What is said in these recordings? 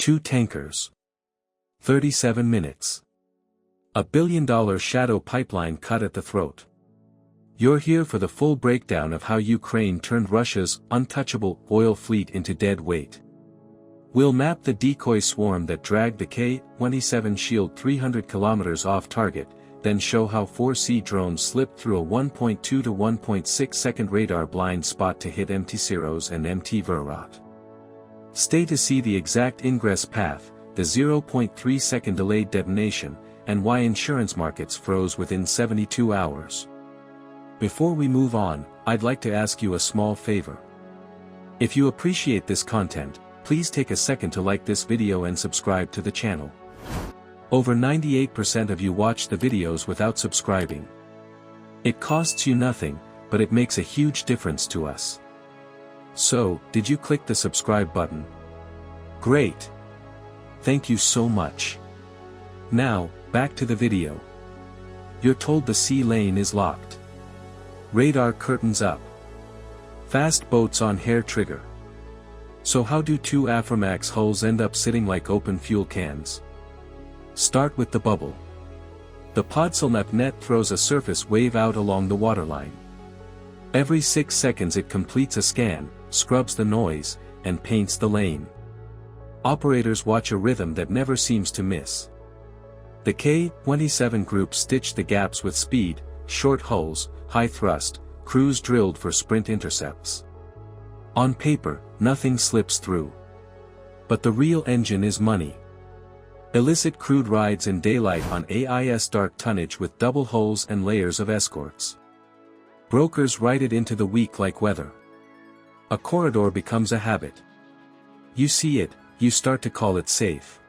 2 tankers. 37 minutes. $1 billion shadow pipeline cut at the throat. You're here for the full breakdown of how Ukraine turned Russia's untouchable oil fleet into dead weight. We'll map the decoy swarm that dragged the K-27 Shield 300 kilometers off target, then show how 4 sea drones slipped through a 1.2 to 1.6 second radar blind spot to hit MT Cyros and MT Verrot. Stay to see the exact ingress path, the 0.3 second delayed detonation, and why insurance markets froze within 72 hours. Before we move on, I'd like to ask you a small favor. If you appreciate this content, please take a second to like this video and subscribe to the channel. Over 98% of you watch the videos without subscribing. It costs you nothing, but it makes a huge difference to us. So, did you click the subscribe button? Great! Thank you so much. Now, back to the video. You're told the sea lane is locked. Radar curtains up. Fast boats on hair trigger. So how do 2 Aframax hulls end up sitting like open fuel cans? Start with the bubble. The Podsolnuk net throws a surface wave out along the waterline. Every 6 seconds it completes a scan, scrubs the noise, and paints the lane. Operators watch a rhythm that never seems to miss. The K-27 group stitched the gaps with speed, short hulls, high thrust, crews drilled for sprint intercepts. On paper, nothing slips through. But the real engine is money. Illicit crude rides in daylight on AIS dark tonnage with double hulls and layers of escorts. Brokers write it into the week like weather. A corridor becomes a habit. You see it, you start to call it safe.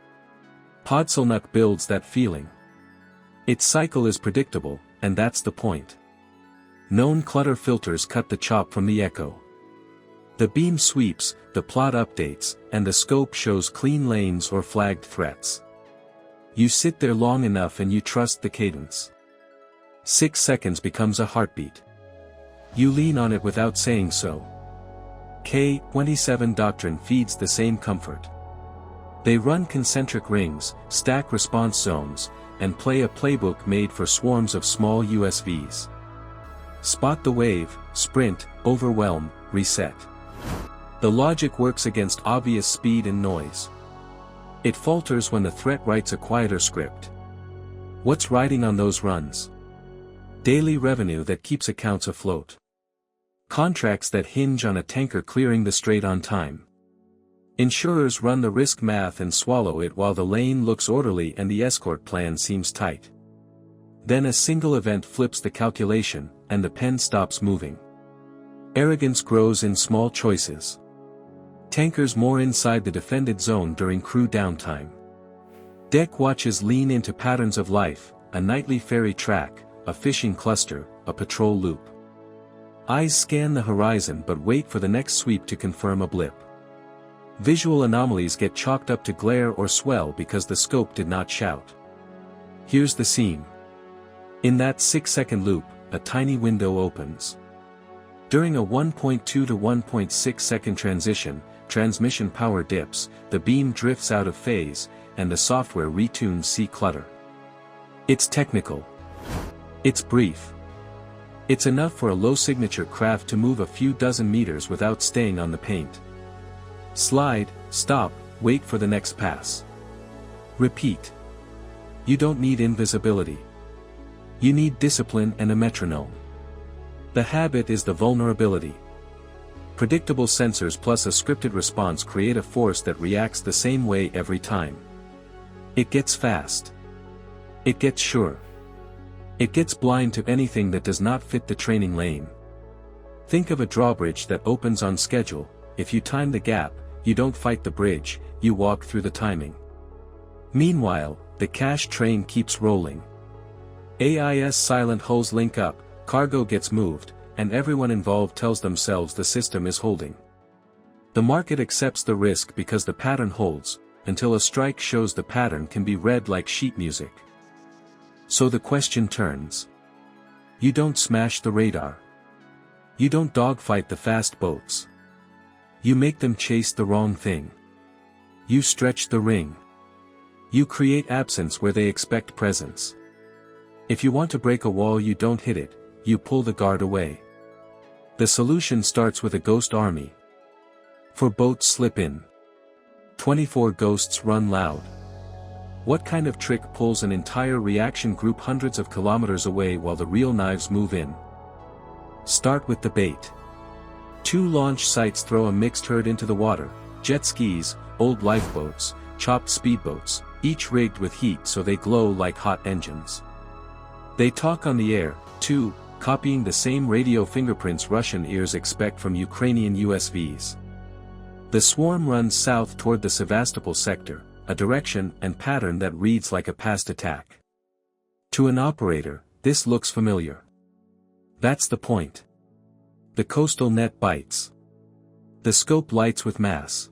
Podsolnuk builds that feeling. Its cycle is predictable, and that's the point. Known clutter filters cut the chop from the echo. The beam sweeps, the plot updates, and the scope shows clean lanes or flagged threats. You sit there long enough and you trust the cadence. 6 seconds becomes a heartbeat. You lean on it without saying so. K-27 doctrine feeds the same comfort. They run concentric rings, stack response zones, and play a playbook made for swarms of small USVs. Spot the wave, sprint, overwhelm, reset. The logic works against obvious speed and noise. It falters when the threat writes a quieter script. What's riding on those runs? Daily revenue that keeps accounts afloat. Contracts that hinge on a tanker clearing the strait on time. Insurers run the risk math and swallow it while the lane looks orderly and the escort plan seems tight. Then a single event flips the calculation, and the pen stops moving. Arrogance grows in small choices. Tankers more inside the defended zone during crew downtime. Deck watches lean into patterns of life, a nightly ferry track, a fishing cluster, a patrol loop. Eyes scan the horizon but wait for the next sweep to confirm a blip. Visual anomalies get chalked up to glare or swell because the scope did not shout. Here's the scene. In that 6-second loop, a tiny window opens. During a 1.2 to 1.6 second transition, transmission power dips, the beam drifts out of phase, and the software retunes sea clutter. It's technical. It's brief. It's enough for a low-signature craft to move a few dozen meters without staying on the paint. Slide, stop, wait for the next pass. Repeat. You don't need invisibility. You need discipline and a metronome. The habit is the vulnerability. Predictable sensors plus a scripted response create a force that reacts the same way every time. It gets fast. It gets sure. It gets blind to anything that does not fit the training lane. Think of a drawbridge that opens on schedule. If you time the gap, you don't fight the bridge, you walk through the timing. Meanwhile, the cash train keeps rolling. AIS silent hulls link up, cargo gets moved, and everyone involved tells themselves the system is holding. The market accepts the risk because the pattern holds, until a strike shows the pattern can be read like sheet music. So the question turns. You don't smash the radar. You don't dogfight the fast boats. You make them chase the wrong thing. You stretch the ring. You create absence where they expect presence. If you want to break a wall, you don't hit it, you pull the guard away. The solution starts with a ghost army. 4 boats slip in. 24 ghosts run loud. What kind of trick pulls an entire reaction group hundreds of kilometers away while the real knives move in? Start with the bait. 2 launch sites throw a mixed herd into the water: jet skis, old lifeboats, chopped speedboats, each rigged with heat so they glow like hot engines. They talk on the air, too, copying the same radio fingerprints Russian ears expect from Ukrainian USVs. The swarm runs south toward the Sevastopol sector, a direction and pattern that reads like a past attack. To an operator, this looks familiar. That's the point. The coastal net bites. The scope lights with mass.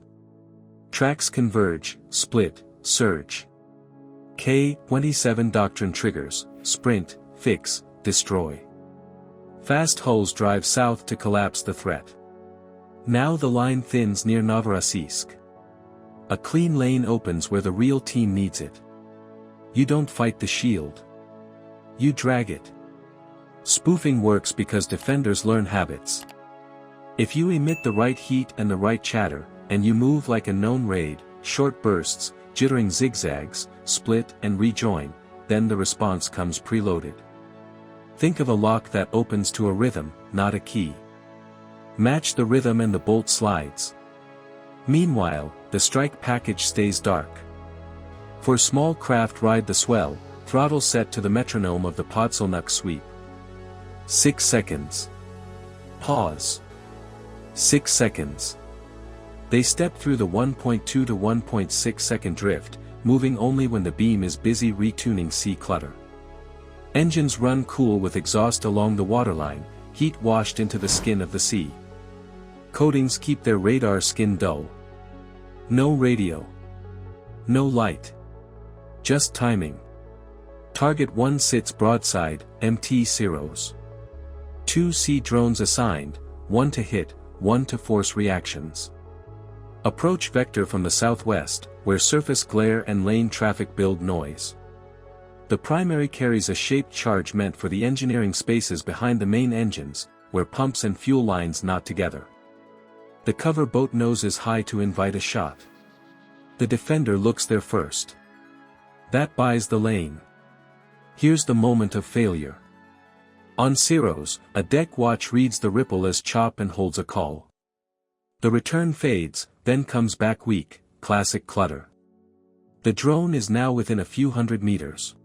Tracks converge, split, surge. K-27 doctrine triggers: sprint, fix, destroy. Fast hulls drive south to collapse the threat. Now the line thins near Novorossiysk. A clean lane opens where the real team needs it. You don't fight the shield. You drag it. Spoofing works because defenders learn habits. If you emit the right heat and the right chatter, and you move like a known raid, short bursts, jittering zigzags, split and rejoin, then the response comes preloaded. Think of a lock that opens to a rhythm, not a key. Match the rhythm and the bolt slides. Meanwhile, the strike package stays dark. For small craft, ride the swell, throttle set to the metronome of the Podsolnuk sweep. 6 seconds. Pause. 6 seconds. They step through the 1.2 to 1.6 second drift, moving only when the beam is busy retuning sea clutter. Engines run cool with exhaust along the waterline, heat washed into the skin of the sea. Coatings keep their radar skin dull. No radio. No light. Just timing. Target 1 sits broadside, MT Cyros. 2 sea drones assigned, 1 to hit, 1 to force reactions. Approach vector from the southwest, where surface glare and lane traffic build noise. The primary carries a shaped charge meant for the engineering spaces behind the main engines, where pumps and fuel lines knot together. The cover boat noses high to invite a shot. The defender looks there first. That buys the lane. Here's the moment of failure. On Cyros, a deck watch reads the ripple as chop and holds a call. The return fades, then comes back weak, classic clutter. The drone is now within a few hundred meters.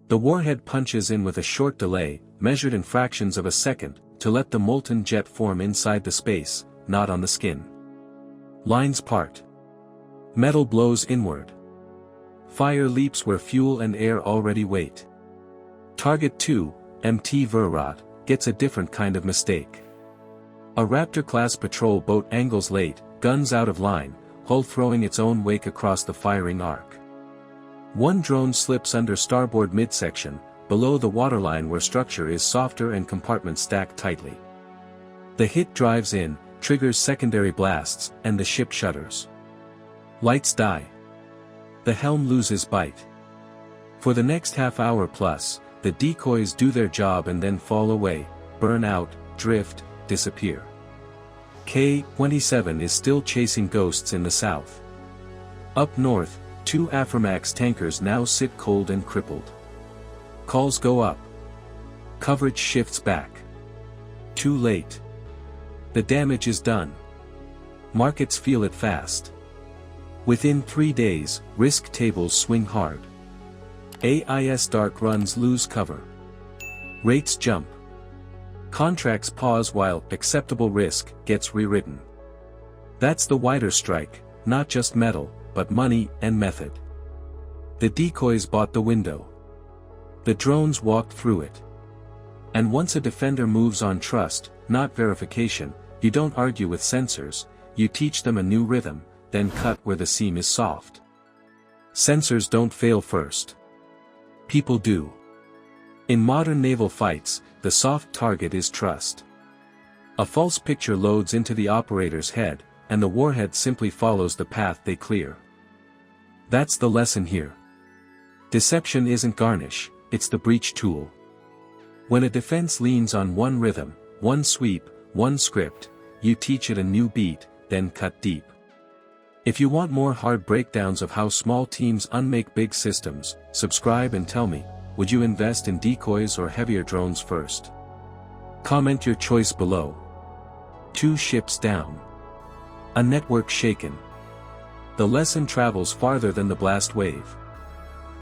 The warhead punches in with a short delay, measured in fractions of a second, to let the molten jet form inside the space, not on the skin. Lines part. Metal blows inward. Fire leaps where fuel and air already wait. Target 2, MT Verrot, gets a different kind of mistake. A Raptor-class patrol boat angles late, guns out of line, hull throwing its own wake across the firing arc. One drone slips under starboard midsection, below the waterline where structure is softer and compartments stacked tightly. The hit drives in, triggers secondary blasts, and the ship shudders. Lights die. The helm loses bite. For the next half hour plus, the decoys do their job and then fall away, burn out, drift, disappear. K-27 is still chasing ghosts in the south. Up north, 2 Aframax tankers now sit cold and crippled. Calls go up. Coverage shifts back. Too late. The damage is done. Markets feel it fast. Within 3 days, risk tables swing hard. AIS dark runs lose cover. Rates jump. Contracts pause while acceptable risk gets rewritten. That's the wider strike, not just metal, but money and method. The decoys bought the window. The drones walked through it. And once a defender moves on trust, not verification, you don't argue with sensors, you teach them a new rhythm, then cut where the seam is soft. Sensors don't fail first. People do. In modern naval fights, the soft target is trust. A false picture loads into the operator's head, and the warhead simply follows the path they clear. That's the lesson here. Deception isn't garnish, it's the breach tool. When a defense leans on one rhythm, one sweep, one script, you teach it a new beat, then cut deep. If you want more hard breakdowns of how small teams unmake big systems, subscribe and tell me, would you invest in decoys or heavier drones first? Comment your choice below. 2 ships down. A network shaken. The lesson travels farther than the blast wave.